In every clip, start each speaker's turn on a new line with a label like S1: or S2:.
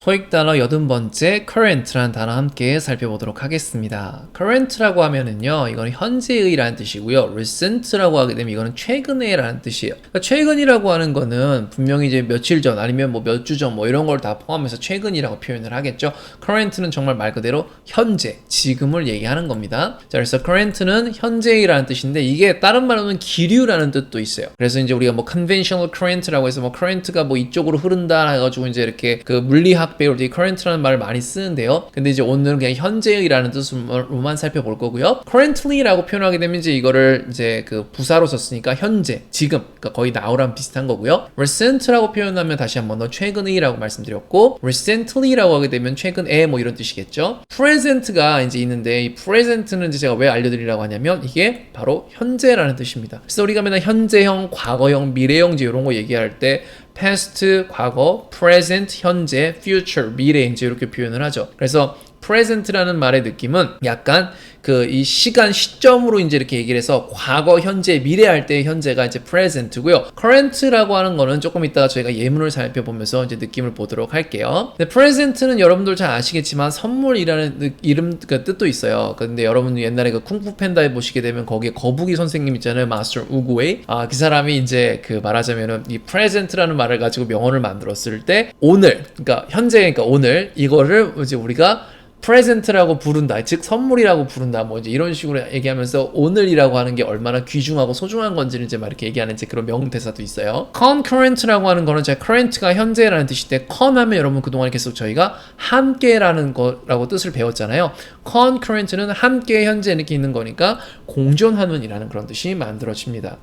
S1: 토익 단어 80번째 current라는 단어 함께 살펴보도록 하겠습니다. current라고 하면은요, 이거는 현재의라는 뜻이고요. recent라고 하게 되면 이거는 최근에라는 뜻이에요. 그러니까 최근이라고 하는 거는 분명히 이제 며칠 전 아니면 뭐 몇 주 전 뭐 이런 걸 다 포함해서 최근이라고 표현을 하겠죠. current는 정말 말 그대로 현재, 지금을 얘기하는 겁니다. 자, 그래서 current는 현재의라는 뜻인데 이게 다른 말로는 기류라는 뜻도 있어요. 그래서 이제 우리가 뭐 conventional current라고 해서 뭐 current가 뭐 이쪽으로 흐른다 해가지고 이제 이렇게 그 물리학 배울 때 current라는 말을 많이 쓰는데요. 근데 이제 오늘은 그냥 현재의라는 뜻으로만 살펴볼 거고요. currently라고 표현하게 되면 이제 이거를 이제 그 부사로 썼으니까 현재, 지금, 그러니까 거의 now랑 비슷한 거고요. recent라고 표현하면 다시 한번 더 최근의라고 말씀드렸고, recently라고 하게 되면 최근에 뭐 이런 뜻이겠죠. present가 이제 있는데 이 present는 이제 제가 왜 알려드리려고 하냐면 이게 바로 현재라는 뜻입니다. 그래서 우리가 맨날 현재형, 과거형, 미래형 이제 이런 거 얘기할 때 past, 과거, present, 현재, future, 미래 이제 이렇게 표현을 하죠. 그래서 present라는 말의 느낌은 약간 그 이 시간 시점으로 이제 이렇게 얘기를 해서 과거, 현재, 미래 할 때의 현재가 이제 present고요. current라고 하는 거는 조금 이따가 저희가 예문을 살펴보면서 이제 느낌을 보도록 할게요. 근데 present는 여러분들 잘 아시겠지만 선물이라는 이름 그 뜻도 있어요. 근데 여러분 옛날에 그 쿵푸 팬다에 보시게 되면 거기에 거북이 선생님 있잖아요. 마스터 우구웨이. 그 사람이 이제 그 말하자면은 이 present라는 말을 가지고 명언을 만들었을 때 오늘, 그러니까 현재, 그러니까 오늘 이거를 이제 우리가 present라고 부른다, 즉 선물이라고 부른다, 뭐 이제 이런 식으로 얘기하면서 오늘이라고 하는 게 얼마나 귀중하고 소중한 건지를 이제 막 이렇게 얘기하는 이제 그런 명대사도 있어요. concurrent라고 하는 거는 제가 current가 현재라는 뜻인데 con 하면 여러분 그동안 계속 저희가 함께라는 거라고 뜻을 배웠잖아요. concurrent는 함께 현재 이렇게 있는 거니까 공존하는이라는 그런 뜻이 만들어집니다.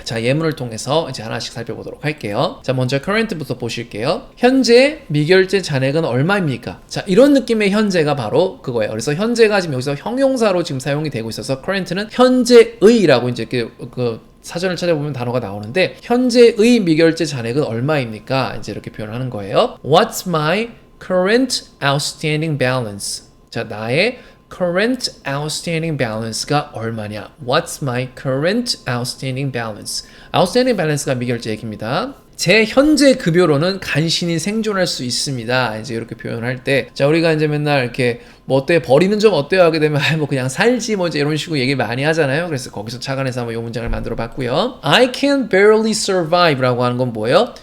S1: 자, 예문을 통해서 이제 하나씩 살펴보도록 할게요. 자, 먼저 current부터 보실게요. 현재 미결제 잔액은 얼마입니까? 자, 이런 느낌의 현재가 바로 그거예요. 그래서 현재가 지금 여기서 형용사로 지금 사용이 되고 있어서 current는 현재의라고 이제 그 사전을 찾아보면 단어가 나오는데 현재의 미결제 잔액은 얼마입니까? 이제 이렇게 표현을 하는 거예요. What's my current outstanding balance? 자, 나의 current outstanding balance가 얼마냐? What's my current outstanding balance? outstanding balance가 미결제 얘기입니다. 제 현재 급여로는 간신히 생존할 수 있습니다. 이제 이렇게 표현을 할 때, 자, 우리가 이제 맨날 이렇게 뭐 어때, 벌이는 좀 어때요 하게 되면 뭐 그냥 살지 뭐 이제 이런 식으로 얘기 많이 하잖아요. 그래서 거기서 착안해서 한번 이 문장을 만들어 봤고요. I can barely survive라고 하는 건 뭐예요?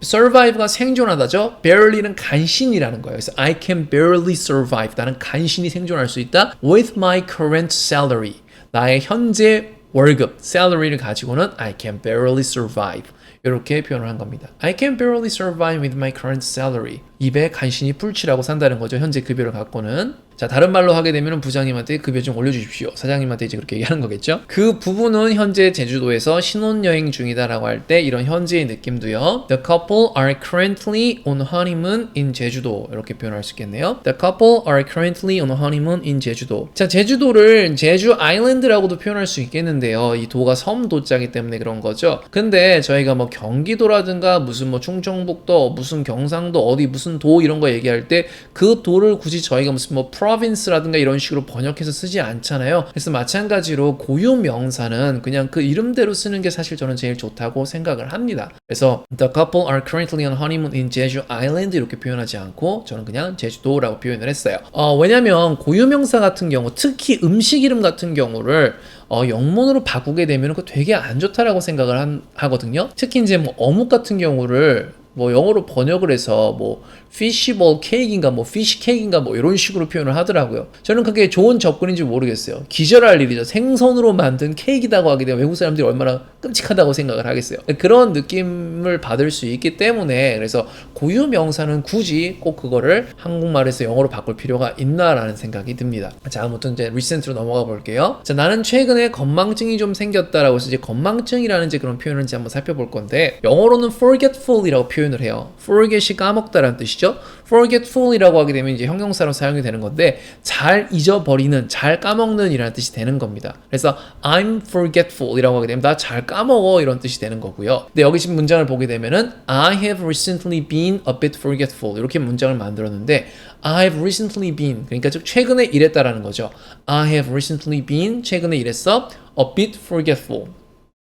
S1: survive가 생존하다죠. barely는 간신이라는 거예요. 그래서 I can barely survive. 나는 간신히 생존할 수 있다. with my current salary. 나의 현재 월급, salary를 가지고는 I can barely survive. 이렇게 표현을 한 겁니다. I can barely survive with my current salary. 입에 간신히 풀칠하고 산다는 거죠. 현재 급여를 갖고는. 자, 다른 말로 하게 되면 부장님한테 급여 좀 올려주십시오. 사장님한테 이제 그렇게 얘기하는 거겠죠. 그 부부는 현재 제주도에서 신혼여행 중이다라고 할 때 이런 현재의 느낌도요. The couple are currently on honeymoon in 제주도. 이렇게 표현할 수 있겠네요. The couple are currently on honeymoon in 제주도. 자, 제주도를 제주 아일랜드라고도 표현할 수 있겠는데요. 이 도가 섬도자기 때문에 그런 거죠. 근데 저희가 뭐 경기도라든가 무슨 뭐 충청북도, 무슨 경상도, 어디 무슨 도 이런 거 얘기할 때 그 도를 굳이 저희가 무슨 뭐 province라든가 이런 식으로 번역해서 쓰지 않잖아요. 그래서 마찬가지로 고유 명사는 그냥 그 이름대로 쓰는 게 사실 저는 제일 좋다고 생각을 합니다. 그래서 The couple are currently on honeymoon in Jeju Island 이렇게 표현하지 않고 저는 그냥 제주도라고 표현을 했어요. 왜냐면 고유 명사 같은 경우, 특히 음식 이름 같은 경우를 영문으로 바꾸게 되면 그거 되게 안 좋다라고 생각을 하거든요. 특히 이제 뭐 어묵 같은 경우를 뭐 영어로 번역을 해서 뭐 fishball cake인가 뭐 fish cake인가 뭐 이런 식으로 표현을 하더라고요. 저는 그게 좋은 접근인지 모르겠어요. 기절할 일이죠. 생선으로 만든 케이크라고 하게 되면 외국 사람들이 얼마나 끔찍하다고 생각을 하겠어요. 그런 느낌을 받을 수 있기 때문에 그래서 고유 명사는 굳이 꼭 그거를 한국말에서 영어로 바꿀 필요가 있나라는 생각이 듭니다. 자, 아무튼 이제 recent로 넘어가 볼게요. 자, 나는 최근에 건망증이 좀 생겼다라고 해서 이제 건망증이라는 이제 그런 표현을 이제 한번 살펴볼 건데 영어로는 forgetful이라고 표현을 해요. forget이 까먹다라는 뜻이죠. forgetful이라고 하게 되면 이제 형용사로 사용이 되는 건데 잘 잊어버리는, 잘 까먹는 이라는 뜻이 되는 겁니다. 그래서 I'm forgetful이라고 하게 되면 나 잘 까먹어 이런 뜻이 되는 거고요. 근데 여기 지금 문장을 보게 되면은 I have recently been a bit forgetful 이렇게 문장을 만들었는데 I have recently been 그러니까 즉 최근에 이랬다라는 거죠. I have recently been 최근에 이랬어 a bit forgetful.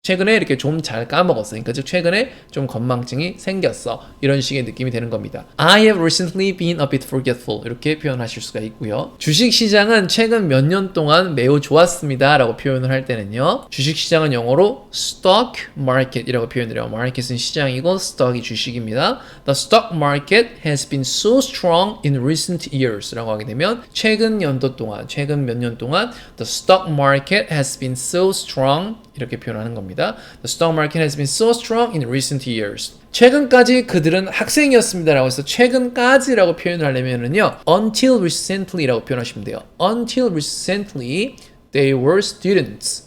S1: 최근에 이렇게 좀 잘 까먹었어. 그러니까 즉 최근에 좀 건망증이 생겼어. 이런 식의 느낌이 되는 겁니다. I have recently been a bit forgetful. 이렇게 표현하실 수가 있고요. 주식 시장은 최근 몇 년 동안 매우 좋았습니다. 라고 표현을 할 때는요. 주식 시장은 영어로 stock market이라고 표현을 해요. market은 시장이고 stock이 주식입니다. The stock market has been so strong in recent years 라고 하게 되면 최근 연도 동안, 최근 몇 년 동안 the stock market has been so strong 이렇게 표현하는 겁니다. The stock market has been so strong in recent years. 최근까지 그들은 학생이었습니다라고 해서 최근까지라고 표현을 하려면은요. until recently라고 표현하시면 돼요. until recently they were students.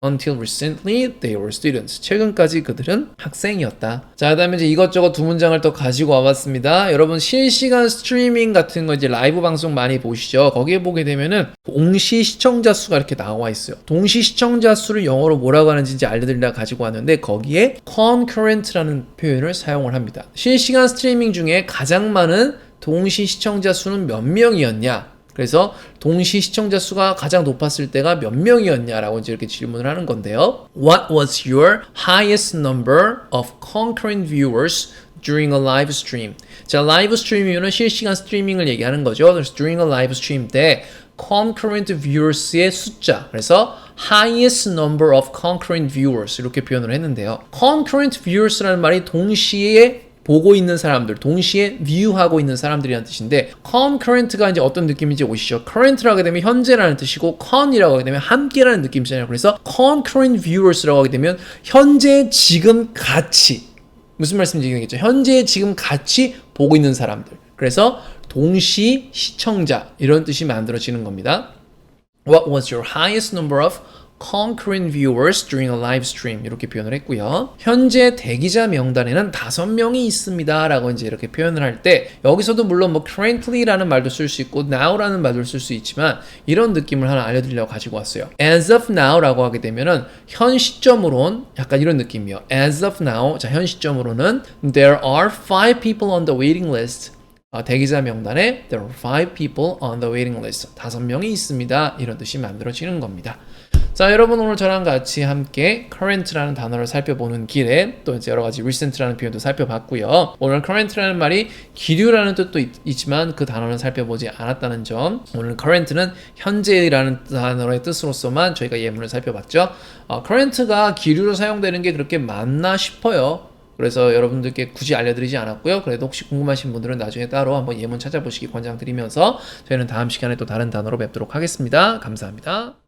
S1: Until recently, they were students. 최근까지 그들은 학생이었다. 자, 그다음에 이제 이것저것 두 문장을 또 가지고 와봤습니다. 여러분 실시간 스트리밍 같은 거 이제 라이브 방송 많이 보시죠. 거기에 보게 되면은 동시 시청자 수가 이렇게 나와 있어요. 동시 시청자 수를 영어로 뭐라고 하는지 이제 알려드리려 가지고 왔는데 거기에 concurrent라는 표현을 사용을 합니다. 실시간 스트리밍 중에 가장 많은 동시 시청자 수는 몇 명이었냐? 그래서 동시 시청자 수가 가장 높았을 때가 몇 명이었냐라고 이제 이렇게 질문을 하는 건데요. What was your highest number of concurrent viewers during a live stream? 자, 라이브 스트리밍은 실시간 스트리밍을 얘기하는 거죠. 그래서 during a live stream 때 concurrent viewers의 숫자. 그래서 highest number of concurrent viewers 이렇게 표현을 했는데요. concurrent viewers라는 말이 동시에 보고 있는 사람들, 동시에 view하고 있는 사람들이라는 뜻인데 concurrent가 이제 어떤 느낌인지 오시죠? current라고 하게 되면 현재라는 뜻이고 con이라고 하게 되면 함께라는 느낌이잖아요. 그래서 concurrent viewers라고 하게 되면 현재, 지금 같이 무슨 말씀인지 알겠죠? 현재, 지금 같이 보고 있는 사람들. 그래서 동시 시청자 이런 뜻이 만들어지는 겁니다. What was your highest number of concurrent viewers during a live stream 이렇게 표현을 했고요. 현재 대기자 명단에는 5명이 있습니다 라고 이제 이렇게 표현을 할 때 여기서도 물론 뭐 currently라는 말도 쓸 수 있고 now라는 말도 쓸 수 있지만 이런 느낌을 하나 알려드리려고 가지고 왔어요. as of now라고 하게 되면은 현 시점으론 약간 이런 느낌이에요. as of now 자, 현 시점으로는 there are 5 people on the waiting list 대기자 명단에 there are 5 people on the waiting list 5명이 있습니다. 이런 뜻이 만들어지는 겁니다. 자, 여러분 오늘 저랑 같이 함께 current라는 단어를 살펴보는 길에 또 이제 여러 가지 recent라는 표현도 살펴봤고요. 오늘 current라는 말이 기류라는 뜻도 있지만 그 단어는 살펴보지 않았다는 점. 오늘 current는 현재라는 단어의 뜻으로서만 저희가 예문을 살펴봤죠. current가 기류로 사용되는 게 그렇게 맞나 싶어요. 그래서 여러분들께 굳이 알려드리지 않았고요. 그래도 혹시 궁금하신 분들은 나중에 따로 한번 예문 찾아보시기 권장드리면서 저희는 다음 시간에 또 다른 단어로 뵙도록 하겠습니다. 감사합니다.